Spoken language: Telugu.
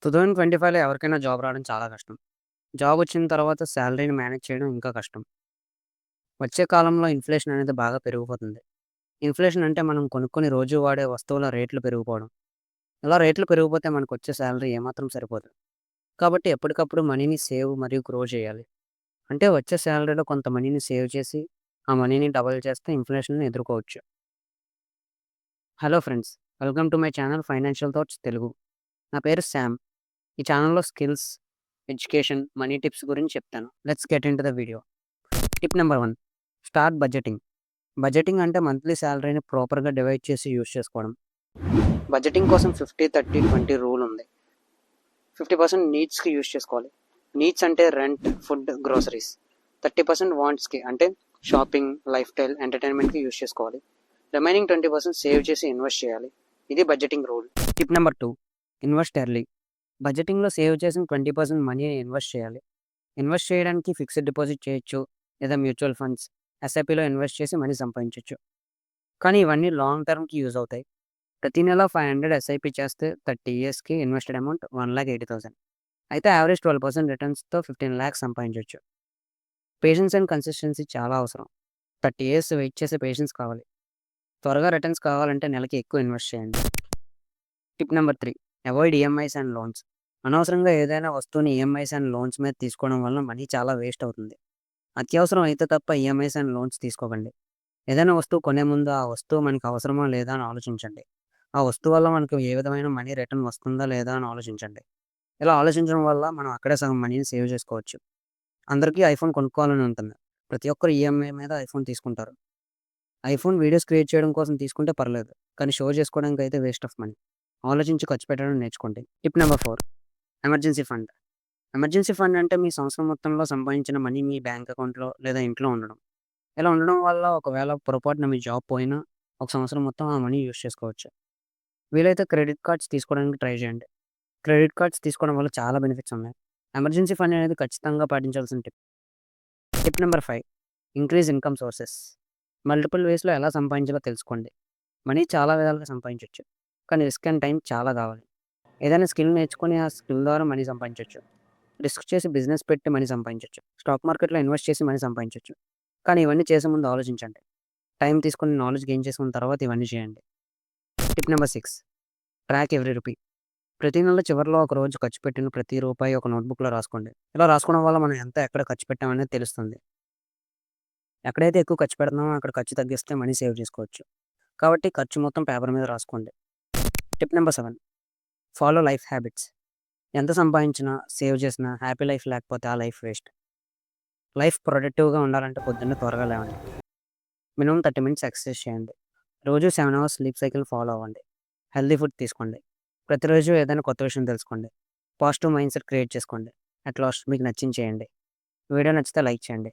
2025లో ఎవరికైనా జాబ్ రావడం చాలా కష్టం. జాబ్ వచ్చిన తర్వాత సాలరీని మేనేజ్ చేయడం ఇంకా కష్టం. వచ్చే కాలంలో ఇన్‌ఫ్లేషన్ అనేది బాగా పెరిగిపోతుంది. ఇన్‌ఫ్లేషన్ అంటే మనం కొనుక్కునే రోజు వాడే వస్తువుల రేట్లు పెరిగిపోవడం. ఇలా రేట్లు పెరిగిపోతే మనకొచ్చే సాలరీ ఏమాత్రం సరిపోదు. కాబట్టి ఎప్పటికప్పుడు మనీని సేవ్ మరియు గ్రో చేయాలి. అంటే వచ్చే సాలరీలో కొంత మనీని సేవ్ చేసి, ఆ మనీని డబుల్ చేస్తే ఇన్‌ఫ్లేషన్‌ని ఎదుర్కోవచ్చు. Hello friends! Welcome to my channel financial thoughts Telugu. నా పేరు శ్యామ్. ఈ ఛానల్‌లో స్కిల్స్, ఎడ్యుకేషన్, మనీ టిప్స్ గురించి చెప్తాను. Let's get into the video. Tip number 1, start budgeting. Budgeting అంటే మంత్లీ సాలరీని ప్రాపర్‌గా డివైడ్ చేసి యూజ్ చేసుకోవడం. బడ్జెటింగ్ కోసం 50, 30, 20 రూల్ ఉంది. 50% నీడ్స్‌కి యూజ్ చేసుకోవాలి. నీడ్స్ అంటే రెంట్, ఫుడ్, గ్రోసరీస్. 30% వాంట్స్‌కి అంటే షాపింగ్, లైఫ్ స్టైల్, ఎంటర్‌టైన్‌మెంట్‌కి యూజ్ చేసుకోవాలి. రిమైనింగ్ 20% సేవ్ చేసి ఇన్వెస్ట్ చేయాలి. ఇది budgeting rule. Tip number 2, invest early. బడ్జెటింగ్‌లో సేవ్ చేసిన 20% మనీని ఇన్వెస్ట్ చేయాలి. ఇన్వెస్ట్ చేయడానికి ఫిక్స్డ్ డిపాజిట్ చేయొచ్చు, లేదా మ్యూచువల్ ఫండ్స్, ఎస్ఐపిలో ఇన్వెస్ట్ చేసి మనీ సంపాదించొచ్చు. కానీ ఇవన్నీ లాంగ్ టర్మ్‌కి యూజ్ అవుతాయి. ప్రతి నెల 500 ఎస్ఐపి చేస్తే 30 ఇయర్స్‌కి ఇన్వెస్టెడ్ అమౌంట్ 1,80,000. అయితే యావరేజ్ 12% రిటర్న్స్‌తో 15,00,000 సంపాదించొచ్చు. పేషెన్స్ అండ్ కన్సిస్టెన్సీ చాలా అవసరం. 30 ఇయర్స్ వెయిట్ చేసే పేషెన్స్ కావాలి. త్వరగా రిటర్న్స్ కావాలంటే నెలకి ఎక్కువ ఇన్వెస్ట్ చేయండి. Tip number 3, avoid EMIs and loans. అనవసరంగా ఏదైనా వస్తువుని ఈఎంఐస్ అండ్ లోన్స్ మీద తీసుకోవడం వల్ల మనీ చాలా వేస్ట్ అవుతుంది. అత్యవసరం అయితే తప్ప ఈఎంఐస్ అండ్ లోన్స్ తీసుకోకండి. ఏదైనా వస్తువు కొనే ముందు ఆ వస్తువు మనకు అవసరమా లేదా అని ఆలోచించండి. ఆ వస్తువు వల్ల మనకు ఏ విధమైన మనీ రిటర్న్ వస్తుందా లేదా అని ఆలోచించండి. ఇలా ఆలోచించడం వల్ల మనం అక్కడే సగం మనీని సేవ్ చేసుకోవచ్చు. అందరికీ ఐఫోన్ కొనుక్కోవాలని ఉంటుంది. ప్రతి ఒక్కరు ఈఎంఐ మీద ఐఫోన్ తీసుకుంటారు. ఐఫోన్ వీడియోస్ క్రియేట్ చేయడం కోసం తీసుకుంటే పర్లేదు. కానీ షో చేసుకోవడానికి అయితే వేస్ట్ ఆఫ్ మనీ. ఆలోచించి ఖర్చు పెట్టడం నేర్చుకోండి. Tip number 4, emergency fund. Emergency fund అంటే మీ సంవత్సరం మొత్తంలో సంపాదించిన మనీ మీ బ్యాంక్ అకౌంట్‌లో లేదా ఇంట్లో ఉండడం. ఇలా ఉండడం వల్ల ఒకవేళ పొరపాటున మీ జాబ్ పోయినా, ఒక సంవత్సరం మొత్తం ఆ మనీ యూజ్ చేసుకోవచ్చు. వీలైతే క్రెడిట్ కార్డ్స్ తీసుకోవడానికి ట్రై చేయండి. క్రెడిట్ కార్డ్స్ తీసుకోవడం వల్ల చాలా బెనిఫిట్స్ ఉన్నాయి. ఎమర్జెన్సీ ఫండ్ అనేది ఖచ్చితంగా పాటించాల్సిన tip. Tip number 5, increase income sources. Multiple వేస్‌లో ఎలా సంపాదించాలో తెలుసుకోండి. మనీ చాలా విధాలుగా సంపాదించొచ్చు. కానీ రిస్క్ అండ్ టైం చాలా కావాలి. ఏదైనా స్కిల్ నేర్చుకొని ఆ స్కిల్ ద్వారా మనీ సంపాదించొచ్చు. రిస్క్ చేసి బిజినెస్ పెట్టి మనీ సంపాదించొచ్చు. స్టాక్ మార్కెట్‌లో ఇన్వెస్ట్ చేసి మనీ సంపాదించొచ్చు. కానీ ఇవన్నీ చేసే ముందు ఆలోచించండి. టైం తీసుకొని నాలెడ్జ్ గెయిన్ చేసుకున్న తర్వాత ఇవన్నీ చేయండి. Tip number 6, track every rupee. ప్రతి నెల చివరిలో ఒక రోజు ఖర్చు పెట్టిన ప్రతి రూపాయి ఒక నోట్‌బుక్‌లో రాసుకోండి. ఇలా రాసుకోవడం వల్ల మనం ఎంత ఎక్కడ ఖర్చు పెట్టామనేది తెలుస్తుంది. ఎక్కడైతే ఎక్కువ ఖర్చు పెడుతున్నామో అక్కడ ఖర్చు తగ్గిస్తే మనీ సేవ్ చేసుకోవచ్చు. కాబట్టి ఖర్చు మొత్తం పేపర్ మీద రాసుకోండి. Tip number 7, follow life habits. ఎంత సంపాదించినా, సేవ్ చేసినా హ్యాపీ లైఫ్ లేకపోతే ఆ లైఫ్ వేస్ట్. లైఫ్ ప్రొడక్టివ్‌గా ఉండాలంటే పొద్దున్నే త్వరగా లేవండి. మినిమమ్ 30 మినిట్స్ ఎక్సర్సైజ్ చేయండి. రోజు 7 అవర్స్ స్లీప్ సైకిల్ ఫాలో అవ్వండి. హెల్తీ ఫుడ్ తీసుకోండి. ప్రతిరోజు ఏదైనా కొత్త విషయం తెలుసుకోండి. పాజిటివ్ మైండ్‌సెట్ క్రియేట్ చేసుకోండి. అట్ లాస్ట్ మీకు నచ్చింది చేయండి. వీడియో నచ్చితే లైక్ చేయండి.